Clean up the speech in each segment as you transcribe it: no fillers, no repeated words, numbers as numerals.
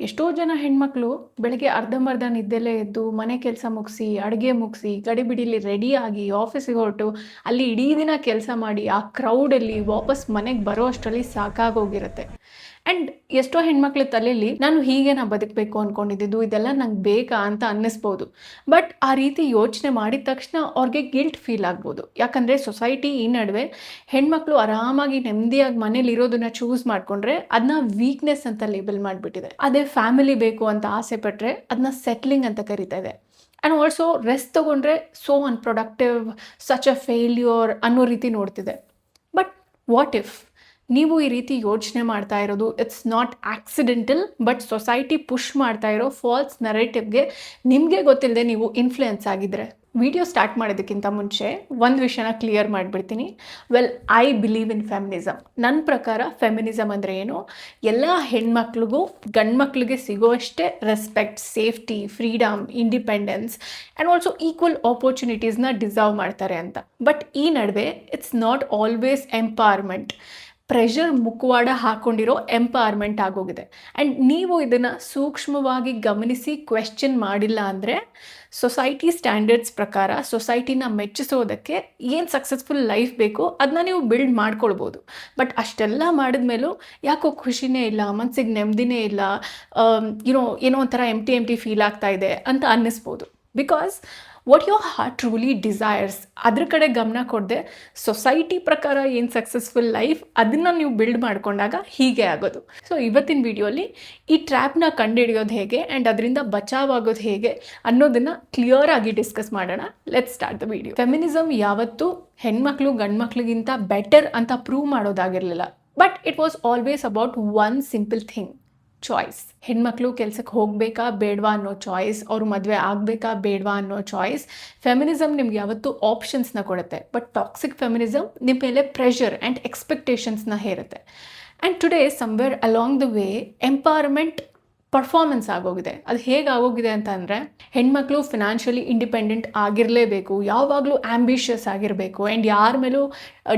ಎಷ್ಟೋ ಜನ ಹೆಣ್ಮಕ್ಳು ಬೆಳಗ್ಗೆ ಅರ್ಧಂಬರ್ಧ ನಿದ್ದೆಲ್ಲೇ ಎದ್ದು ಮನೆ ಕೆಲಸ ಮುಗಿಸಿ ಅಡುಗೆ ಮುಗಿಸಿ ಗಡಿಬಿಡಿಲಿ ರೆಡಿಯಾಗಿ ಆಫೀಸಿಗೆ ಹೊರಟು ಅಲ್ಲಿ ಇಡೀ ದಿನ ಕೆಲಸ ಮಾಡಿ ಆ ಕ್ರೌಡಲ್ಲಿ ವಾಪಸ್ ಮನೆಗೆ ಬರೋ ಅಷ್ಟರಲ್ಲಿ ಸಾಕಾಗೋಗಿರುತ್ತೆ. ಆ್ಯಂಡ್ ಎಷ್ಟೋ ಹೆಣ್ಮಕ್ಳ ತಲೆಯಲ್ಲಿ ನಾನು ಹೀಗೆ ಬದುಕಬೇಕು ಅಂದ್ಕೊಂಡಿದ್ದು ಇದೆಲ್ಲ ನಂಗೆ ಬೇಕಾ ಅಂತ ಅನ್ನಿಸ್ಬೋದು. ಬಟ್ ಆ ರೀತಿ ಯೋಚನೆ ಮಾಡಿದ ತಕ್ಷಣ ಅವ್ರಿಗೆ ಗಿಲ್ಟ್ ಫೀಲ್ ಆಗ್ಬೋದು. ಯಾಕಂದರೆ ಸೊಸೈಟಿ ಈ ನಡುವೆ ಹೆಣ್ಮಕ್ಳು ಆರಾಮಾಗಿ ನೆಮ್ಮದಿಯಾಗಿ ಮನೇಲಿ ಇರೋದನ್ನ ಚೂಸ್ ಮಾಡಿಕೊಂಡ್ರೆ ಅದನ್ನ ವೀಕ್ನೆಸ್ ಅಂತ ಲೇಬಲ್ ಮಾಡಿಬಿಟ್ಟಿದೆ. ಅದೇ ಫ್ಯಾಮಿಲಿ ಬೇಕು ಅಂತ ಆಸೆ ಪಟ್ಟರೆ ಅದನ್ನ ಸೆಟ್ಲಿಂಗ್ ಅಂತ ಕರಿತಾ ಇದೆ. ಆ್ಯಂಡ್ ಆಲ್ಸೋ ರೆಸ್ಟ್ ತೊಗೊಂಡ್ರೆ so unproductive, such a failure ಅನ್ನೋ ರೀತಿ ನೋಡ್ತಿದೆ. ಬಟ್ ವಾಟ್ ಇಫ್ ನೀವು ಈ ರೀತಿ ಯೋಚನೆ ಮಾಡ್ತಾ ಇರೋದು it's not accidental, but society push ಮಾಡ್ತಾ ಇರೋ ಫಾಲ್ಸ್ ನರೇಟಿವ್ಗೆ ನಿಮಗೆ ಗೊತ್ತಿಲ್ಲದೆ ನೀವು ಇನ್ಫ್ಲುಯೆನ್ಸ್ ಆಗಿದ್ರೆ? ವಿಡಿಯೋ ಸ್ಟಾರ್ಟ್ ಮಾಡೋದಕ್ಕಿಂತ ಮುಂಚೆ ಒಂದು ವಿಷಯನ ಕ್ಲಿಯರ್ ಮಾಡಿಬಿಡ್ತೀನಿ. I believe in feminism. ನನ್ನ ಪ್ರಕಾರ ಫೆಮಿನಿಸಮ್ ಅಂದರೆ ಏನು, ಎಲ್ಲ ಹೆಣ್ಮಕ್ಳಿಗೂ ಗಂಡು ಮಕ್ಳಿಗೆ ಸಿಗೋವಷ್ಟೇ respect, safety, freedom, independence and also equal ಆಪರ್ಚುನಿಟೀಸ್ನ ಡಿಸರ್ವ್ ಮಾಡ್ತಾರೆ ಅಂತ. ಬಟ್ ಈ ನಡುವೆ it's not always empowerment. Pressure ಮುಖವಾಡ ಹಾಕ್ಕೊಂಡಿರೋ ಎಂಪವರ್ಮೆಂಟ್ ಆಗೋಗಿದೆ. ಆ್ಯಂಡ್ ನೀವು ಇದನ್ನು ಸೂಕ್ಷ್ಮವಾಗಿ ಗಮನಿಸಿ ಕ್ವೆಶ್ಚನ್ ಮಾಡಿಲ್ಲ ಅಂದರೆ ಸೊಸೈಟಿ ಸ್ಟ್ಯಾಂಡರ್ಡ್ಸ್ ಪ್ರಕಾರ ಸೊಸೈಟಿನ ಮೆಚ್ಚಿಸೋದಕ್ಕೆ ಏನು ಸಕ್ಸಸ್ಫುಲ್ ಲೈಫ್ ಬೇಕು ಅದನ್ನ ನೀವು ಬಿಲ್ಡ್ ಮಾಡ್ಕೊಳ್ಬೋದು. ಬಟ್ ಅಷ್ಟೆಲ್ಲ ಮಾಡಿದ್ಮೇಲೂ ಯಾಕೋ ಖುಷಿನೇ ಇಲ್ಲ, ಮನಸ್ಸಿಗೆ ನೆಮ್ಮದಿನೇ ಇಲ್ಲ, ಏನೋ ಒಂಥರ ಎಂಟಿ ಫೀಲ್ ಆಗ್ತಾ ಇದೆ ಅಂತ ಅನ್ನಿಸ್ಬೋದು. Because what your heart truly desires ಅದ್ರ ಕಡೆ ಗಮನ ಕೊಡದೆ ಸೊಸೈಟಿ ಪ್ರಕಾರ ಏನು ಸಕ್ಸಸ್ಫುಲ್ ಲೈಫ್ ಅದನ್ನು ನೀವು ಬಿಲ್ಡ್ ಮಾಡ್ಕೊಂಡಾಗ ಹೀಗೆ ಆಗೋದು. ಸೊ ಇವತ್ತಿನ ವಿಡಿಯೋಲಿ ಈ ಟ್ರ್ಯಾಪ್ನ ಕಂಡುಹಿಡಿಯೋದು ಹೇಗೆ ಆ್ಯಂಡ್ ಅದರಿಂದ ಬಚಾವಾಗೋದು ಹೇಗೆ ಅನ್ನೋದನ್ನು ಕ್ಲಿಯರ್ ಆಗಿ ಡಿಸ್ಕಸ್ ಮಾಡೋಣ. Let's start the video. Feminism ಯಾವತ್ತೂ ಹೆಣ್ಮಕ್ಳು ಗಂಡು ಮಕ್ಳಿಗಿಂತ ಬೆಟರ್ ಅಂತ ಪ್ರೂವ್ ಮಾಡೋದಾಗಿರಲಿಲ್ಲ. But it was always about one simple thing, choice. ಹೆಣ್ಮಕ್ಳು ಕೆಲಸಕ್ಕೆ ಹೋಗಬೇಕಾ ಬೇಡವಾ ಅನ್ನೋ ಚಾಯ್ಸ್, ಅವ್ರು ಮದುವೆ ಆಗಬೇಕಾ ಬೇಡವಾ ಅನ್ನೋ ಚಾಯ್ಸ್. ಫೆಮಿನಿಸಮ್ ನಿಮ್ಗೆ ಯಾವತ್ತೂ ಆಪ್ಷನ್ಸ್ನ ಕೊಡುತ್ತೆ. ಬಟ್ ಟಾಕ್ಸಿಕ್ ಫೆಮಿನಿಸಮ್ ನಿಮ್ಮ ಮೇಲೆ ಪ್ರೆಷರ್ ಆ್ಯಂಡ್ ಎಕ್ಸ್ಪೆಕ್ಟೇಷನ್ಸ್ನ ಹೇರುತ್ತೆ. And today somewhere along the way empowerment performance ಆಗೋಗಿದೆ. ಅದು ಹೇಗೆ ಆಗೋಗಿದೆ ಅಂತ ಅಂದರೆ ಹೆಣ್ಮಕ್ಳು ಫಿನಾನ್ಷಿಯಲಿ ಇಂಡಿಪೆಂಡೆಂಟ್ ಆಗಿರಲೇಬೇಕು, ಯಾವಾಗಲೂ ಆ್ಯಂಬಿಷಿಯಸ್ ಆಗಿರಬೇಕು ಆ್ಯಂಡ್ ಯಾರ ಮೇಲೂ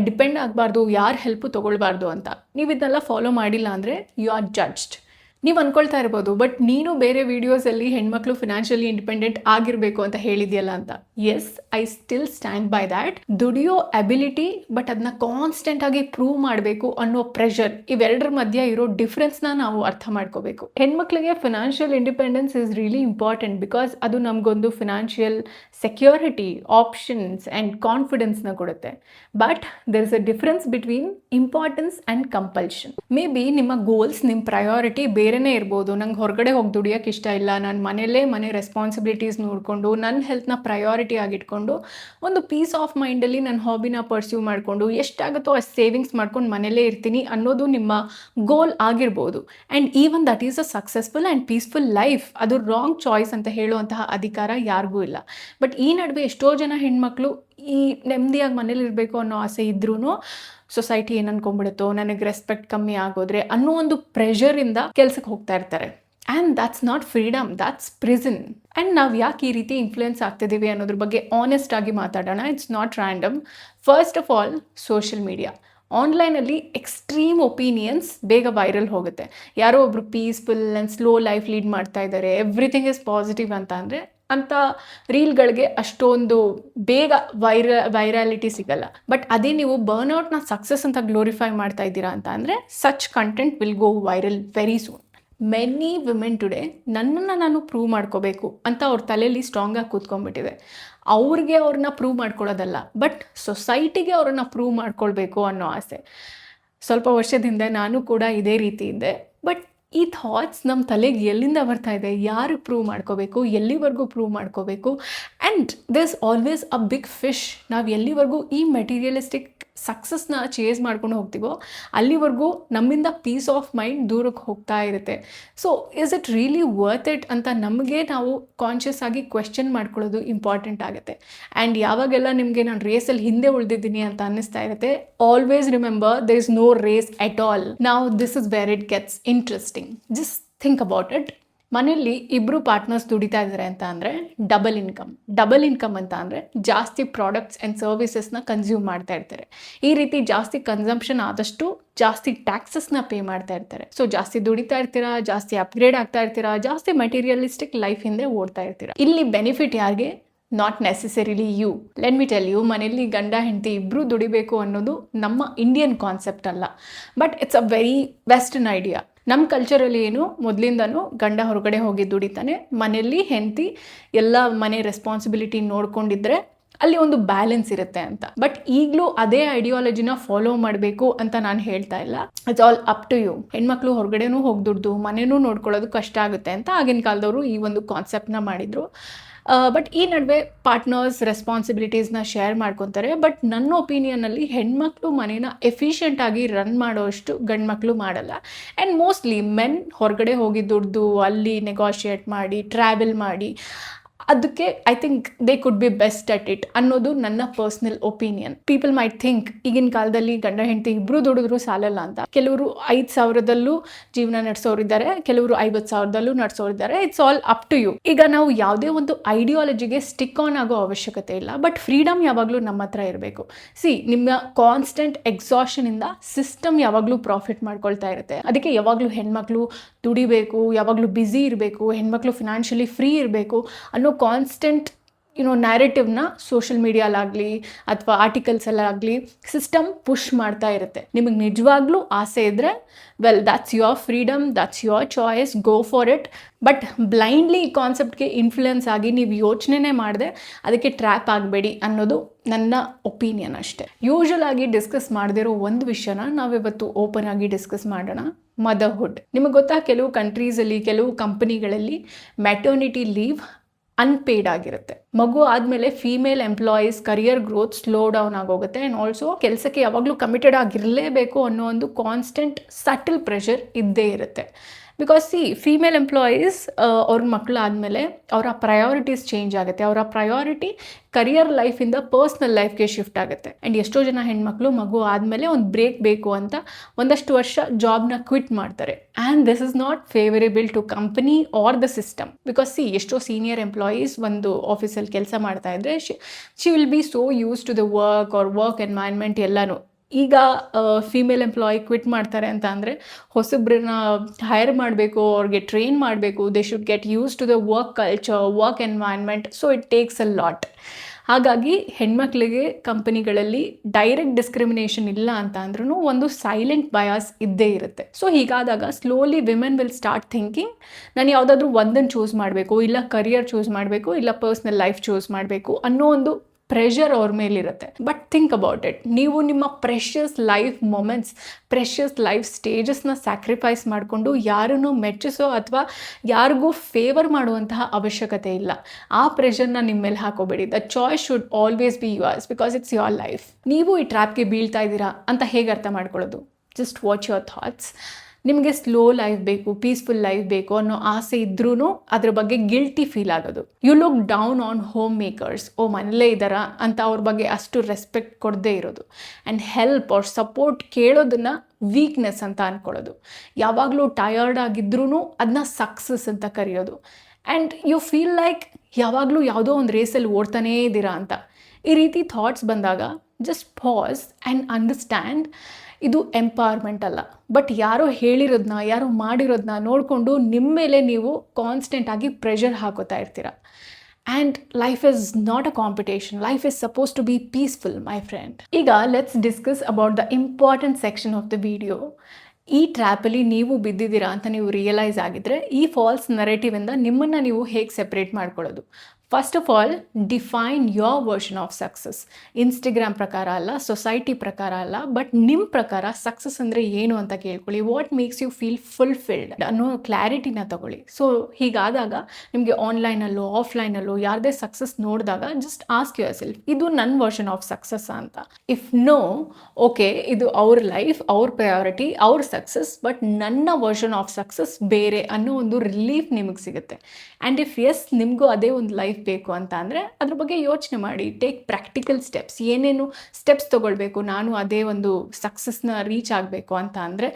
ಡಿಪೆಂಡ್ ಆಗಬಾರ್ದು, ಯಾರ ಹೆಲ್ಪು ತೊಗೊಳ್ಬಾರ್ದು ಅಂತ. ನೀವು ಇದನ್ನೆಲ್ಲ ಫಾಲೋ ಮಾಡಿಲ್ಲ ಅಂದರೆ ಯು ಆರ್ ಜಡ್ಜ್ಡ್. ನೀವು ಅಂದ್ಕೊಳ್ತಾ ಇರ್ಬೋದು, ಬಟ್ ನೀನು ಬೇರೆ ವೀಡಿಯೋಸಲ್ಲಿ ಹೆಣ್ಮಕ್ಳು ಫಿನಾನ್ಷಿಯಲಿ ಇಂಡಿಪೆಂಡೆಂಟ್ ಆಗಿರಬೇಕು ಅಂತ ಹೇಳಿದೆಯಲ್ಲ ಅಂತ. Yes, I still stand by that. ದುಡಿಯೋ ಅಬಿಲಿಟಿ, ಬಟ್ ಅದನ್ನ ಕಾನ್ಸ್ಟೆಂಟ್ ಆಗಿ ಪ್ರೂವ್ ಮಾಡಬೇಕು ಅನ್ನೋ ಪ್ರೆಷರ್, ಇವೆರಡರ ಮಧ್ಯೆ ಇರೋ ಡಿಫ್ರೆನ್ಸ್ನ ನಾವು ಅರ್ಥ ಮಾಡ್ಕೋಬೇಕು. ಹೆಣ್ಮಕ್ಳಿಗೆ financial independence is really important because ಅದು ನಮಗೊಂದು ಫಿನಾನ್ಷಿಯಲ್ ಸೆಕ್ಯೂರಿಟಿ, ಆಪ್ಷನ್ಸ್ ಆ್ಯಂಡ್ ಕಾನ್ಫಿಡೆನ್ಸ್ನ ಕೊಡುತ್ತೆ. But there is a difference between importance and compulsion. Maybe ನಿಮ್ಮ ಗೋಲ್ಸ್, ನಿಮ್ಮ ಪ್ರಯಾರಿಟಿ ಬೇರೆನೇ ಇರ್ಬೋದು. ನಂಗೆ ಹೊರಗಡೆ ಹೋಗಿ ದುಡಿಯೋಕ್ಕೆ ಇಷ್ಟ ಇಲ್ಲ, ನಾನು ಮನೆ ರೆಸ್ಪಾನ್ಸಿಬಿಲಿಟೀಸ್ ನೋಡಿಕೊಂಡು ನನ್ನ ಹೆಲ್ತ್ನ ಪ್ರಯಾರಿಟಿ ಆಗಿಟ್ಕೊಂಡು ಒಂದು ಪೀಸ್ ಆಫ್ ಮೈಂಡಲ್ಲಿ ನನ್ನ ಹಾಬಿನ ಪರ್ಸ್ಯೂ ಮಾಡಿಕೊಂಡು ಎಷ್ಟಾಗುತ್ತೋ ಅಷ್ಟು ಸೇವಿಂಗ್ಸ್ ಮಾಡ್ಕೊಂಡು ಮನೆಯಲ್ಲೇ ಇರ್ತೀನಿ ಅನ್ನೋದು ನಿಮ್ಮ ಗೋಲ್ ಆಗಿರ್ಬೋದು. And even that is a successful and peaceful life. ಅದು ರಾಂಗ್ ಚಾಯ್ಸ್ ಅಂತ ಹೇಳುವಂತಹ ಅಧಿಕಾರ ಯಾರಿಗೂ ಇಲ್ಲ. ಬಟ್ ಈ ನಡುವೆ ಎಷ್ಟೋ ಜನ ಹೆಣ್ಮಕ್ಳು ಈ ನೆಮ್ಮದಿಯಾಗಿ ಮನೇಲಿ ಇರಬೇಕು ಅನ್ನೋ ಆಸೆ ಇದ್ರೂ ಸೊಸೈಟಿ ಏನು ಅನ್ಕೊಂಡ್ಬಿಡುತ್ತೋ, ನನಗೆ ರೆಸ್ಪೆಕ್ಟ್ ಕಮ್ಮಿ ಆಗೋದ್ರೆ ಅನ್ನೋ ಒಂದು ಪ್ರೆಷರಿಂದ ಕೆಲ್ಸಕ್ಕೆ ಹೋಗ್ತಾ ಇರ್ತಾರೆ. And that's not freedom, that's prison. And ನಾವು ಯಾಕೆ ಈ ರೀತಿ ಇನ್ಫ್ಲುಯೆನ್ಸ್ ಆಗ್ತಿದ್ದೀವಿ ಅನ್ನೋದ್ರ ಬಗ್ಗೆ ಆನೆಸ್ಟ್ ಆಗಿ ಮಾತಾಡೋಣ. It's not random. First of all, social media. ಆನ್ಲೈನಲ್ಲಿ ಎಕ್ಸ್ಟ್ರೀಮ್ ಒಪಿನಿಯನ್ಸ್ ಬೇಗ ವೈರಲ್ ಹೋಗುತ್ತೆ. ಯಾರೋ ಒಬ್ರು peaceful and slow life lead ಮಾಡ್ತಾ ಇದ್ದಾರೆ, ಎವ್ರಿಥಿಂಗ್ ಇಸ್ ಪಾಸಿಟಿವ್ ಅಂತ ಅಂದರೆ ಅಂಥ ರೀಲ್ಗಳಿಗೆ ಅಷ್ಟೊಂದು ಬೇಗ ವೈರಾಲಿಟಿ ಸಿಗಲ್ಲ. ಬಟ್ ಅದೇ ನೀವು ಬರ್ನ್ಔಟ್ನ ಸಕ್ಸಸ್ ಅಂತ ಗ್ಲೋರಿಫೈ ಮಾಡ್ತಾ ಇದ್ದೀರಾ ಅಂತ ಅಂದರೆ such content will go viral very soon. Many women today ನನ್ನನ್ನು ನಾನು ಪ್ರೂವ್ ಮಾಡ್ಕೋಬೇಕು ಅಂತ ಅವ್ರ ತಲೆಯಲ್ಲಿ ಸ್ಟ್ರಾಂಗಾಗಿ ಕೂತ್ಕೊಂಡ್ಬಿಟ್ಟಿದೆ. ಅವ್ರನ್ನ ಪ್ರೂವ್ ಮಾಡ್ಕೊಳ್ಳೋದಲ್ಲ, ಬಟ್ ಸೊಸೈಟಿಗೆ ಅವ್ರನ್ನ ಪ್ರೂವ್ ಮಾಡ್ಕೊಳ್ಬೇಕು ಅನ್ನೋ ಆಸೆ. ಸ್ವಲ್ಪ ವರ್ಷದಿಂದ ನಾನು ಕೂಡ ಇದೇ ರೀತಿ ಇದ್ದೆ. ಬಟ್ ಈ ಥಾಟ್ಸ್ ನಮ್ಮ ತಲೆಗೆ ಎಲ್ಲಿಂದ ಬರ್ತಾ ಇದೆ? ಯಾರು ಪ್ರೂವ್ ಮಾಡ್ಕೋಬೇಕು, ಎಲ್ಲಿವರೆಗೂ ಪ್ರೂವ್ ಮಾಡ್ಕೋಬೇಕು? And there is always a big fish. ನಾವು ಎಲ್ಲಿವರೆಗೂ ಈ ಮೆಟೀರಿಯಲಿಸ್ಟಿಕ್ ಸಕ್ಸಸ್ನ ಚೇಸ್ ಮಾಡ್ಕೊಂಡು ಹೋಗ್ತೀವೋ ಅಲ್ಲಿವರೆಗೂ ನಮ್ಮಿಂದ ಪೀಸ್ ಆಫ್ ಮೈಂಡ್ ದೂರಕ್ಕೆ ಹೋಗ್ತಾ ಇರುತ್ತೆ. So is it really worth it ಅಂತ ನಮಗೆ ನಾವು ಕಾನ್ಷಿಯಸ್ ಆಗಿ ಕ್ವೆಶ್ಚನ್ ಮಾಡ್ಕೊಳ್ಳೋದು ಇಂಪಾರ್ಟೆಂಟ್ ಆಗುತ್ತೆ. ಆ್ಯಂಡ್ ಯಾವಾಗೆಲ್ಲ ನಿಮಗೆ ನಾನು ರೇಸಲ್ಲಿ ಹಿಂದೆ ಉಳಿದಿದ್ದೀನಿ ಅಂತ ಅನ್ನಿಸ್ತಾ ಇರುತ್ತೆ, always remember there is no race at all. ನಾವು this is where it gets interesting. Just think about it. ಮನೆಯಲ್ಲಿ ಇಬ್ರು ಪಾರ್ಟ್ನರ್ಸ್ ದುಡಿತಾ ಇದ್ದಾರೆ ಅಂತ ಅಂದರೆ ಡಬಲ್ ಇನ್ಕಮ್ ಅಂತ ಅಂದರೆ ಜಾಸ್ತಿ ಪ್ರಾಡಕ್ಟ್ಸ್ ಆ್ಯಂಡ್ ಸರ್ವಿಸಸ್ನ ಕನ್ಸ್ಯೂಮ್ ಮಾಡ್ತಾ ಇರ್ತಾರೆ. ಈ ರೀತಿ ಜಾಸ್ತಿ ಕನ್ಸಂಪ್ಷನ್ ಆದಷ್ಟು ಜಾಸ್ತಿ ಟ್ಯಾಕ್ಸಸ್ನ ಪೇ ಮಾಡ್ತಾ ಇರ್ತಾರೆ. ಸೊ ಜಾಸ್ತಿ ದುಡಿತಾ ಇರ್ತೀರಾ, ಜಾಸ್ತಿ ಅಪ್ಗ್ರೇಡ್ ಆಗ್ತಾ ಇರ್ತೀರಾ, ಜಾಸ್ತಿ ಮೆಟೀರಿಯಲಿಸ್ಟಿಕ್ ಲೈಫ್ ಹಿಂದೆ ಓಡ್ತಾ ಇರ್ತೀರಾ. ಇಲ್ಲಿ ಬೆನಿಫಿಟ್ ಯಾರಿಗೆ? Not necessarily you. Let me tell you, ಮನೆಯಲ್ಲಿ ಗಂಡ ಹೆಂಡತಿ ಇಬ್ಬರು ದುಡಿಬೇಕು ಅನ್ನೋದು ನಮ್ಮ ಇಂಡಿಯನ್ ಕಾನ್ಸೆಪ್ಟ್ ಅಲ್ಲ, but it's a very western idea. ನಮ್ಮ ಕಲ್ಚರಲ್ಲಿ ಏನು ಮೊದಲಿಂದನೂ ಗಂಡ ಹೊರಗಡೆ ಹೋಗಿ ದುಡಿತಾನೆ, ಮನೆಯಲ್ಲಿ ಹೆಂಡತಿ ಎಲ್ಲ ಮನೆ ರೆಸ್ಪಾನ್ಸಿಬಿಲಿಟಿ ನೋಡ್ಕೊಂಡಿದ್ರೆ ಅಲ್ಲಿ ಒಂದು ಬ್ಯಾಲೆನ್ಸ್ ಇರುತ್ತೆ ಅಂತ. ಬಟ್ ಈಗಲೂ ಅದೇ ಐಡಿಯಾಲಜಿನ ಫಾಲೋ ಮಾಡಬೇಕು ಅಂತ ನಾನು ಹೇಳ್ತಾ ಇಲ್ಲ. It's all up to you. ಹೆಣ್ಮಕ್ಳು ಹೊರಗಡೆನೂ ಹೋಗಿ ದುಡ್ದು ಮನೆಯೂ ನೋಡ್ಕೊಳ್ಳೋದು ಕಷ್ಟ ಆಗುತ್ತೆ ಅಂತ ಆಗಿನ ಕಾಲದವರು ಈ ಒಂದು ಕಾನ್ಸೆಪ್ಟ್ನ ಮಾಡಿದರು. ಬಟ್ ಈ ನಡುವೆ ಪಾರ್ಟ್ನರ್ಸ್ ರೆಸ್ಪಾನ್ಸಿಬಿಲಿಟೀಸ್ನ ಶೇರ್ ಮಾಡ್ಕೊತಾರೆ. ಬಟ್ ನನ್ನ ಒಪಿನಿಯನಲ್ಲಿ ಹೆಣ್ಮಕ್ಳು ಮನೇನ ಎಫಿಷಿಯೆಂಟಾಗಿ ರನ್ ಮಾಡೋಷ್ಟು ಗಂಡು ಮಕ್ಕಳು ಮಾಡಲ್ಲ. ಆ್ಯಂಡ್ ಮೋಸ್ಟ್ಲಿ ಮೆನ್ ಹೊರಗಡೆ ಹೋಗಿ ದುಡ್ದು ಅಲ್ಲಿ ನೆಗೋಷಿಯೇಟ್ ಮಾಡಿ ಟ್ರಾವೆಲ್ ಮಾಡಿ ಅದಕ್ಕೆ I think they could be best at it ಅನ್ನೋದು ನನ್ನ personal opinion. People mite think ಈಗಿನ ಕಾಲದಲ್ಲಿ ಗಂಡ ಹೆಂಡತಿ ಇಬ್ಬರು ದುಡಿದ್ರು ಸಾಲಲ್ಲ ಅಂತ. ಕೆಲವರು 5,000ದಲ್ಲೂ ಜೀವನ ನಡೆಸೋರಿದ್ದಾರೆ, ಕೆಲವರು 50,000ದಲ್ಲೂ ನಡೆಸೋರಿದ್ದಾರೆ. It's all up to you. ಈಗ ನಾವು ಯಾವುದೇ ಒಂದು ಐಡಿಯಾಲಜಿಗೆ ಸ್ಟಿಕ್ ಆನ್ ಆಗೋ ಅವಶ್ಯಕತೆ ಇಲ್ಲ, ಬಟ್ ಫ್ರೀಡಮ್ ಯಾವಾಗಲೂ ನಮ್ಮ ಹತ್ರ ಇರಬೇಕು. ನಿಮ್ಮ ಕಾನ್ಸ್ಟೆಂಟ್ ಎಕ್ಸಾಷನಿಂದ ಸಿಸ್ಟಮ್ ಯಾವಾಗಲೂ ಪ್ರಾಫಿಟ್ ಮಾಡ್ಕೊಳ್ತಾ ಇರುತ್ತೆ. ಅದಕ್ಕೆ ಯಾವಾಗಲೂ ಹೆಣ್ಮಕ್ಳು ದುಡಿಬೇಕು, ಯಾವಾಗಲೂ ಬ್ಯುಸಿ ಇರಬೇಕು, ಹೆಣ್ಮಕ್ಳು ಫಿನಾನ್ಷಿಯಲಿ ಫ್ರೀ ಇರಬೇಕು ಅನ್ನೋ ಕಾನ್ಸ್ಟೆಂಟ್ ನ್ಯಾರೇಟಿವ್ನ ಸೋಷಿಯಲ್ ಮೀಡಿಯಾಲಾಗಲಿ ಅಥವಾ ಆರ್ಟಿಕಲ್ಸಲ್ಲಾಗಲಿ ಸಿಸ್ಟಮ್ ಪುಷ್ ಮಾಡ್ತಾ ಇರುತ್ತೆ. ನಿಮಗೆ ನಿಜವಾಗ್ಲೂ ಆಸೆ ಇದ್ದರೆ well that's your freedom, that's your choice, go for it. But blindly ಈ ಕಾನ್ಸೆಪ್ಟ್ಗೆ ಇನ್ಫ್ಲುಯೆನ್ಸ್ ಆಗಿ ನೀವು ಯೋಚನೆ ಮಾಡದೆ ಅದಕ್ಕೆ ಟ್ರ್ಯಾಪ್ ಆಗಬೇಡಿ ಅನ್ನೋದು ನನ್ನ ಒಪಿನಿಯನ್ ಅಷ್ಟೇ. ಯೂಶುವಲ್ ಆಗಿ ಡಿಸ್ಕಸ್ ಮಾಡದಿರೋ ಒಂದು ವಿಷಯನ ನಾವಿವತ್ತು ಓಪನ್ ಆಗಿ ಡಿಸ್ಕಸ್ ಮಾಡೋಣ. ಮದರ್ಹುಡ್. ನಿಮಗೆ ಗೊತ್ತಾ, ಕೆಲವು ಕಂಟ್ರೀಸಲ್ಲಿ ಕೆಲವು ಕಂಪನಿಗಳಲ್ಲಿ ಮ್ಯಾಟರ್ನಿಟಿ ಲೀವ್ ಅನ್ಪೇಯ್ಡ್ ಆಗಿರುತ್ತೆ. ಮಗು ಆದಮೇಲೆ female employees career growth slow down ಆಗೋಗುತ್ತೆ. ಆ್ಯಂಡ್ ಆಲ್ಸೋ ಕೆಲಸಕ್ಕೆ ಯಾವಾಗಲೂ ಕಮಿಟೆಡ್ ಆಗಿರಲೇಬೇಕು ಅನ್ನೋ ಒಂದು ಕಾನ್ಸ್ಟೆಂಟ್ ಸಟಲ್ ಪ್ರೆಷರ್ ಇದ್ದೇ ಇರುತ್ತೆ. ಬಿಕಾಸ್ ಫೀಮೇಲ್ ಎಂಪ್ಲಾಯೀಸ್ ಅವ್ರ ಮಕ್ಕಳು ಆದಮೇಲೆ ಅವರ ಪ್ರಯಾರಿಟೀಸ್ ಚೇಂಜ್ ಆಗುತ್ತೆ. ಅವರ ಪ್ರಯಾರಿಟಿ ಕರಿಯರ್ ಲೈಫಿಂದ ಪರ್ಸ್ನಲ್ ಲೈಫ್ಗೆ ಶಿಫ್ಟ್ ಆಗುತ್ತೆ. ಆ್ಯಂಡ್ ಎಷ್ಟೋ ಜನ ಹೆಣ್ಮಕ್ಳು ಮಗು ಆದಮೇಲೆ ಒಂದು ಬ್ರೇಕ್ ಬೇಕು ಅಂತ ಒಂದಷ್ಟು ವರ್ಷ ಜಾಬ್ನ ಕ್ವಿಟ್ ಮಾಡ್ತಾರೆ. And this is not favourable to company or the system. Because ಎಷ್ಟೋ ಸೀನಿಯರ್ ಎಂಪ್ಲಾಯೀಸ್ ಒಂದು ಆಫೀಸಲ್ಲಿ ಕೆಲಸ ಮಾಡ್ತಾ ಇದ್ರೆ she will be so used to the work or work environment ಎಲ್ಲನೂ. ಈಗ ಫೀಮೇಲ್ ಎಂಪ್ಲಾಯಿ ಕ್ವಿಟ್ ಮಾಡ್ತಾರೆ ಅಂತ ಅಂದರೆ ಹೊಸಬ್ರನ್ನ ಹೈರ್ ಮಾಡಬೇಕು, ಅವ್ರಿಗೆ ಟ್ರೈನ್ ಮಾಡಬೇಕು, they should get used to the work culture, work environment. So it takes a lot. ಹಾಗಾಗಿ ಹೆಣ್ಮಕ್ಳಿಗೆ ಕಂಪನಿಗಳಲ್ಲಿ ಡೈರೆಕ್ಟ್ ಡಿಸ್ಕ್ರಿಮಿನೇಷನ್ ಇಲ್ಲ ಅಂತ ಅಂದ್ರೂ ಒಂದು ಸೈಲೆಂಟ್ ಬಯಾಸ್ ಇದ್ದೇ ಇರುತ್ತೆ. ಸೊ ಹೀಗಾದಾಗ slowly women will start thinking, ನಾನು ಯಾವುದಾದ್ರೂ ಒಂದನ್ನು ಚೂಸ್ ಮಾಡಬೇಕು, ಇಲ್ಲ ಕರಿಯರ್ ಚೂಸ್ ಮಾಡಬೇಕು, ಇಲ್ಲ ಪರ್ಸ್ನಲ್ ಲೈಫ್ ಚೂಸ್ ಮಾಡಬೇಕು ಅನ್ನೋ ಒಂದು ಪ್ರೆಷರ್ ಅವ್ರ ಮೇಲಿರುತ್ತೆ. But think about it. ನೀವು ನಿಮ್ಮ precious life moments, precious life ಸ್ಟೇಜಸ್ನ ಸ್ಯಾಕ್ರಿಫೈಸ್ ಮಾಡಿಕೊಂಡು ಯಾರನ್ನು ಮೆಚ್ಚಿಸೋ ಅಥವಾ ಯಾರಿಗೂ ಫೇವರ್ ಮಾಡುವಂತಹ ಅವಶ್ಯಕತೆ ಇಲ್ಲ. ಆ ಪ್ರೆಷರ್ನ ನಿಮ್ಮ ಮೇಲೆ ಹಾಕೋಬೇಡಿ. The choice should always be yours because it's your life. ನೀವು ಈ ಟ್ರ್ಯಾಪ್ಗೆ ಬೀಳ್ತಾ ಇದ್ದೀರಾ ಅಂತ ಹೇಗೆ ಅರ್ಥ ಮಾಡ್ಕೊಳ್ಳೋದು? Just watch your thoughts. ನಿಮಗೆ ಸ್ಲೋ ಲೈಫ್ ಬೇಕು, ಪೀಸ್ಫುಲ್ ಲೈಫ್ ಬೇಕು ಅನ್ನೋ ಆಸೆ ಇದ್ರೂ ಅದ್ರ ಬಗ್ಗೆ ಗಿಲ್ಟಿ ಫೀಲ್ ಆಗೋದು. You look down on homemakers. ಓ ಮನೇಲೇ ಇದ್ದಾರಾ ಅಂತ ಅವ್ರ ಬಗ್ಗೆ ಅಷ್ಟು ರೆಸ್ಪೆಕ್ಟ್ ಕೊಡದೇ ಇರೋದು. ಆ್ಯಂಡ್ ಹೆಲ್ಪ್ ಆರ್ ಸಪೋರ್ಟ್ ಕೇಳೋದನ್ನು ವೀಕ್ನೆಸ್ ಅಂತ ಅಂದ್ಕೊಳ್ಳೋದು. ಯಾವಾಗಲೂ ಟಯರ್ಡ್ ಆಗಿದ್ರೂ ಅದನ್ನ ಸಕ್ಸಸ್ ಅಂತ ಕರೆಯೋದು. ಆ್ಯಂಡ್ ಯು ಫೀಲ್ ಲೈಕ್ ಯಾವಾಗಲೂ ಯಾವುದೋ ಒಂದು ರೇಸಲ್ಲಿ ಓಡ್ತಾನೇ ಇದ್ದೀರಾ ಅಂತ. ಈ ರೀತಿ ಥಾಟ್ಸ್ ಬಂದಾಗ ಜಸ್ಟ್ ಪಾಸ್ ಆ್ಯಂಡ್ ಅಂಡರ್ಸ್ಟ್ಯಾಂಡ್, ಇದು ಎಂಪವರ್ಮೆಂಟ್ ಅಲ್ಲ, ಬಟ್ ಯಾರೋ ಹೇಳಿರೋದನ್ನ, ಯಾರೋ ಮಾಡಿರೋದನ್ನ ನೋಡಿಕೊಂಡು ನಿಮ್ಮ ಮೇಲೆ ನೀವು ಕಾನ್ಸ್ಟೆಂಟಾಗಿ ಪ್ರೆಷರ್ ಹಾಕೋತಾ ಇರ್ತೀರ. And life is not a competition. Life is suppose to be peaceful my friend. ಈಗ let's discuss about the important section of the video. ಈ ಟ್ರ್ಯಾಪಲ್ಲಿ ನೀವು ಬಿದ್ದಿದ್ದೀರಾ ಅಂತ ನೀವು ರಿಯಲೈಸ್ ಆಗಿದ್ರೆ ಈ ಫಾಲ್ಸ್ ನರೇಟಿವಿಂದ ನಿಮ್ಮನ್ನು ನೀವು ಹೇಗೆ ಸೆಪ್ರೇಟ್ ಮಾಡ್ಕೊಳ್ಳೋದು? First of all, define your version of success. Instagram ಪ್ರಕಾರ ಅಲ್ಲ, ಸೊಸೈಟಿ ಪ್ರಕಾರ ಅಲ್ಲ, ಬಟ್ ನಿಮ್ಮ ಪ್ರಕಾರ ಸಕ್ಸಸ್ ಅಂದರೆ ಏನು ಅಂತ ಕೇಳ್ಕೊಳ್ಳಿ. What makes you feel fulfilled ಅನ್ನೋ ಕ್ಲಾರಿಟಿನ ತಗೊಳ್ಳಿ. ಸೊ ಹೀಗಾದಾಗ ನಿಮಗೆ ಆನ್ಲೈನಲ್ಲೋ ಆಫ್ಲೈನಲ್ಲೋ ಯಾರದೇ ಸಕ್ಸಸ್ ನೋಡಿದಾಗ ಜಸ್ಟ್ ಆಸ್ಕ್ ಯುವರ್ ಸೆಲ್ಫ್, ಇದು ನನ್ನ ವರ್ಷನ್ ಆಫ್ ಸಕ್ಸಸ್ ಅಂತ. ಇಫ್ ನೋ, ಓಕೆ, ಇದು ಅವ್ರ ಲೈಫ್, ಅವ್ರ ಪ್ರಯಾರಿಟಿ, ಅವ್ರ ಸಕ್ಸಸ್, ಬಟ್ ನನ್ನ ವರ್ಷನ್ ಆಫ್ ಸಕ್ಸಸ್ ಬೇರೆ ಅನ್ನೋ ಒಂದು ರಿಲೀಫ್ ನಿಮಗೆ ಸಿಗುತ್ತೆ. ಆ್ಯಂಡ್ ಇಫ್ ಎಸ್ ನಿಮಗೂ ಅದೇ ಒಂದು ಲೈಫ್ ಬೇಕು ಅಂತ ಅಂದರೆ ಅದ್ರ ಬಗ್ಗೆ ಯೋಚನೆ ಮಾಡಿ. Take practical steps. ಏನೇನು ಸ್ಟೆಪ್ಸ್ ತೊಗೊಳ್ಬೇಕು ನಾನು ಅದೇ ಒಂದು ಸಕ್ಸಸ್ನ ರೀಚ್ ಆಗಬೇಕು ಅಂತ ಅಂದರೆ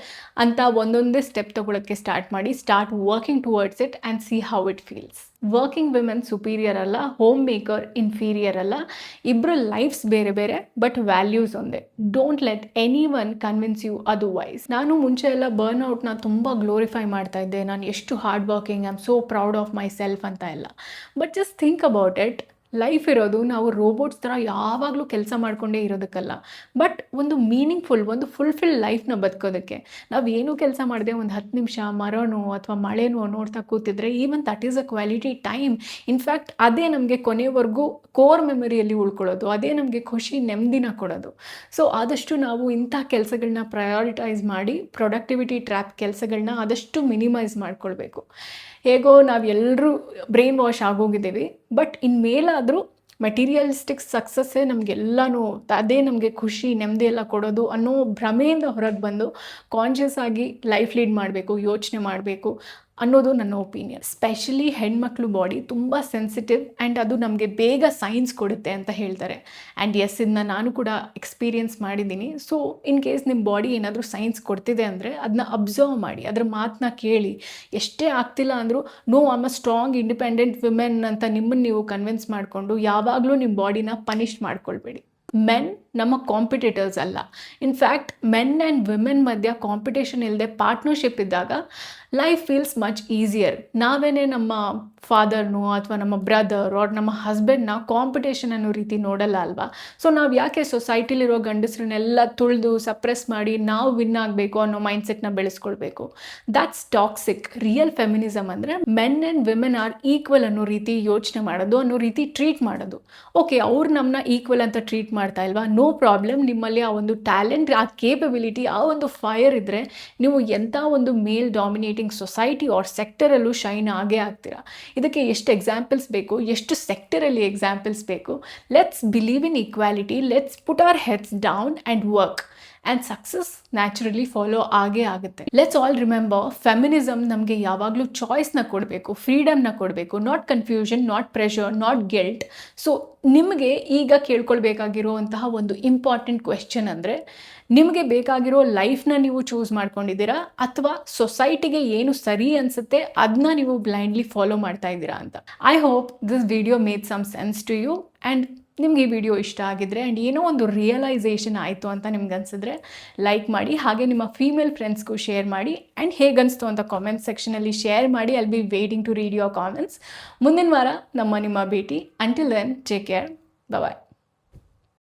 ಅಂತ ಒಂದೊಂದೇ ಸ್ಟೆಪ್ ತೊಗೊಳಕ್ಕೆ ಸ್ಟಾರ್ಟ್ ಮಾಡಿ. Start working towards it and see how it feels. Working women superior ಅಲ್ಲ, ಹೋಮ್ ಮೇಕರ್ ಇನ್ಫೀರಿಯರ್ ಅಲ್ಲ. ಇಬ್ಬರು ಲೈಫ್ಸ್ ಬೇರೆ ಬೇರೆ, ಬಟ್ ವ್ಯಾಲ್ಯೂಸ್ ಒಂದೇ. Don't let anyone convince you otherwise. ನಾನು ಮುಂಚೆ ಎಲ್ಲ ಬರ್ನ್ಔಟ್ನ ತುಂಬ ಗ್ಲೋರಿಫೈ ಮಾಡ್ತಾ ಇದ್ದೆ. ನಾನು ಎಷ್ಟು hard working, I am so proud of my self ಅಂತ ಎಲ್ಲ. But just think about it. Life ಇರೋದು ನಾವು ರೋಬೋಟ್ಸ್ ಥರ ಯಾವಾಗಲೂ ಕೆಲಸ ಮಾಡಿಕೊಂಡೇ ಇರೋದಕ್ಕಲ್ಲ, ಬಟ್ ಒಂದು ಮೀನಿಂಗ್ಫುಲ್, ಒಂದು ಫುಲ್ಫಿಲ್ ಲೈಫ್ನ ಬದುಕೋದಕ್ಕೆ. ನಾವು ಏನೂ ಕೆಲಸ ಮಾಡದೆ ಒಂದು 10 ನಿಮಿಷ ಮರನೋ ಅಥವಾ ಮಳೆನೋ ನೋಡ್ತಾ ಕೂತಿದ್ರೆ even that is a quality time. In fact ಅದೇ ನಮಗೆ ಕೊನೆವರೆಗೂ ಕೋರ್ ಮೆಮೊರಿಯಲ್ಲಿ ಉಳ್ಕೊಳ್ಳೋದು, ಅದೇ ನಮಗೆ ಖುಷಿ ನೆಮ್ಮದಿನ ಕೊಡೋದು. ಸೊ ಆದಷ್ಟು ನಾವು ಇಂಥ ಕೆಲಸಗಳನ್ನ ಪ್ರಯಾರಿಟೈಸ್ ಮಾಡಿ ಪ್ರೊಡಕ್ಟಿವಿಟಿ ಟ್ರ್ಯಾಪ್ ಕೆಲಸಗಳನ್ನ ಆದಷ್ಟು ಮಿನಿಮೈಸ್ ಮಾಡ್ಕೊಳ್ಬೇಕು. ಹೇಗೋ ನಾವು ಎಲ್ಲರೂ ಬ್ರೈನ್ ವಾಶ್ ಆಗೋಗಿದ್ದೀವಿ, ಬಟ್ ಇನ್ಮೇಲಾದರೂ ಮೆಟೀರಿಯಲಿಸ್ಟಿಕ್ ಸಕ್ಸಸ್ಸೇ ನಮಗೆಲ್ಲನೂ, ಅದೇ ನಮಗೆ ಖುಷಿ ನೆಮ್ಮದಿ ಎಲ್ಲ ಕೊಡೋದು ಅನ್ನೋ ಭ್ರಮೆಯಿಂದ ಹೊರಗೆ ಬಂದು ಕಾನ್ಷಿಯಸ್ ಆಗಿ ಲೈಫ್ ಲೀಡ್ ಮಾಡಬೇಕು, ಯೋಚನೆ ಮಾಡಬೇಕು ಅನ್ನೋದು ನನ್ನ ಒಪಿನಿಯನ್. ಸ್ಪೆಷಲಿ ಹೆಣ್ಮಕ್ಳು ಬಾಡಿ ತುಂಬ ಸೆನ್ಸಿಟಿವ್ ಆ್ಯಂಡ್ ಅದು ನಮಗೆ ಬೇಗ ಸೈನ್ಸ್ ಕೊಡುತ್ತೆ ಅಂತ ಹೇಳ್ತಾರೆ. ಆ್ಯಂಡ್ ಎಸ್, ಇದನ್ನ ನಾನು ಕೂಡ ಎಕ್ಸ್ಪೀರಿಯನ್ಸ್ ಮಾಡಿದ್ದೀನಿ. ಸೊ ಇನ್ ಕೇಸ್ ನಿಮ್ಮ ಬಾಡಿ ಏನಾದರೂ ಸೈನ್ಸ್ ಕೊಡ್ತಿದೆ ಅಂದರೆ ಅದನ್ನ ಅಬ್ಸರ್ವ್ ಮಾಡಿ, ಅದರ ಮಾತನ್ನ ಕೇಳಿ. ಎಷ್ಟೇ ಆಗ್ತಿಲ್ಲ ಅಂದರೂ no, I am a strong independent women ಅಂತ ನಿಮ್ಮನ್ನು ನೀವು ಕನ್ವಿನ್ಸ್ ಮಾಡಿಕೊಂಡು ಯಾವಾಗಲೂ ನಿಮ್ಮ ಬಾಡಿನ ಪನಿಷ್ ಮಾಡ್ಕೊಳ್ಬೇಡಿ. ಮೆನ್ ನಮ್ಮ ಕಾಂಪಿಟೇಟರ್ಸ್ ಅಲ್ಲ. ಇನ್ಫ್ಯಾಕ್ಟ್ ಮೆನ್ ಆ್ಯಂಡ್ ವಿಮೆನ್ ಮಧ್ಯ ಕಾಂಪಿಟೇಷನ್ ಇಲ್ಲದೆ ಪಾರ್ಟ್ನರ್ಶಿಪ್ ಇದ್ದಾಗ ಲೈಫ್ ಫೀಲ್ಸ್ ಮಚ್ ಈಸಿಯರ್. ನಾವೇನೇ ನಮ್ಮ ಫಾದರ್ನು ಅಥವಾ ನಮ್ಮ ಬ್ರದರ್ ಆರ್ ನಮ್ಮ ಹಸ್ಬೆಂಡ್ನ ಕಾಂಪಿಟೇಷನ್ ಅನ್ನೋ ರೀತಿ ನೋಡಲ್ಲ ಅಲ್ವಾ. ಸೊ ನಾವು ಯಾಕೆ ಸೊಸೈಟಿಲಿರೋ ಗಂಡಸ್ರನ್ನೆಲ್ಲ ತುಳಿದು ಸಪ್ರೆಸ್ ಮಾಡಿ ನಾವು ವಿನ್ ಆಗಬೇಕು ಅನ್ನೋ ಮೈಂಡ್ಸೆಟ್ನ ಬೆಳೆಸ್ಕೊಳ್ಬೇಕು? That's toxic. ರಿಯಲ್ ಫೆಮಿನಿಸಮ್ ಅಂದರೆ men and women are equal ಅನ್ನೋ ರೀತಿ ಯೋಚನೆ ಮಾಡೋದು, ಅನ್ನೋ ರೀತಿ ಟ್ರೀಟ್ ಮಾಡೋದು. ಓಕೆ, ಅವ್ರು ನಮ್ಮನ್ನ ಈಕ್ವಲ್ ಅಂತ ಟ್ರೀಟ್ ಮಾಡ್ತಾ ಇಲ್ವಾ? No problem. ನಿಮ್ಮಲ್ಲಿ ಆ ಒಂದು ಟ್ಯಾಲೆಂಟ್, ಆ ಕೇಪಬಿಲಿಟಿ, ಆ ಒಂದು ಫೈರ್ ಇದ್ದರೆ ನೀವು ಎಂಥ ಒಂದು ಮೇಲ್ ಡಾಮಿನೇಟಿಂಗ್ ಸೊಸೈಟಿ ಆರ್ ಸೆಕ್ಟರಲ್ಲೂ ಶೈನ್ ಆಗೇ ಆಗ್ತೀರಾ. ಇದಕ್ಕೆ ಎಷ್ಟು ಎಕ್ಸಾಂಪಲ್ಸ್ ಬೇಕು, ಎಷ್ಟು ಸೆಕ್ಟರಲ್ಲಿ ಎಕ್ಸಾಂಪಲ್ಸ್ ಬೇಕು. Let's believe in equality, let's put hour heads down and work, and success naturally follow ಆಗೇ ಆಗುತ್ತೆ. ಲೆಟ್ಸ್ ಆಲ್ ರಿಮೆಂಬರ್, ಫೆಮಿನಿಸಮ್ ನಮಗೆ ಯಾವಾಗಲೂ ಚಾಯ್ಸ್ನ ಕೊಡಬೇಕು, ಫ್ರೀಡಮ್ನ ಕೊಡಬೇಕು, not confusion, not pressure, not guilt. So ನಿಮಗೆ ಈಗ ಕೇಳ್ಕೊಳ್ಬೇಕಾಗಿರುವಂತಹ ಒಂದು ಇಂಪಾರ್ಟೆಂಟ್ ಕ್ವೆಶ್ಚನ್ ಅಂದರೆ, ನಿಮಗೆ ಬೇಕಾಗಿರೋ ಲೈಫ್ನ ನೀವು ಚೂಸ್ ಮಾಡ್ಕೊಂಡಿದ್ದೀರಾ ಅಥವಾ ಸೊಸೈಟಿಗೆ ಏನು ಸರಿ ಅನಿಸುತ್ತೆ ಅದನ್ನ ನೀವು ಬ್ಲೈಂಡ್ಲಿ ಫಾಲೋ ಮಾಡ್ತಾ ಇದ್ದೀರಾ ಅಂತ. I hope this video made some sense to you. And ನಿಮ್ಗೆ ಈ ವಿಡಿಯೋ ಇಷ್ಟ ಆಗಿದ್ರೆ ಆ್ಯಂಡ್ ಏನೋ ಒಂದು ರಿಯಲೈಸೇಷನ್ ಆಯಿತು ಅಂತ ನಿಮ್ಗೆ ಅನಿಸಿದ್ರೆ ಲೈಕ್ ಮಾಡಿ, ಹಾಗೆ ನಿಮ್ಮ ಫೀಮೇಲ್ ಫ್ರೆಂಡ್ಸ್ಗೂ ಶೇರ್ ಮಾಡಿ. ಆ್ಯಂಡ್ ಹೇಗನ್ನಿಸ್ತು ಅಂತ ಕಾಮೆಂಟ್ ಸೆಕ್ಷನಲ್ಲಿ ಶೇರ್ ಮಾಡಿ. I'll be waiting to read your comments. ಮುಂದಿನ ವಾರ ನಿಮ್ಮ ಭೇಟಿ. ಅಂಟಿಲ್ ದೆನ್, ಟೇಕ್ ಕೇರ್, ಬಾಯ್.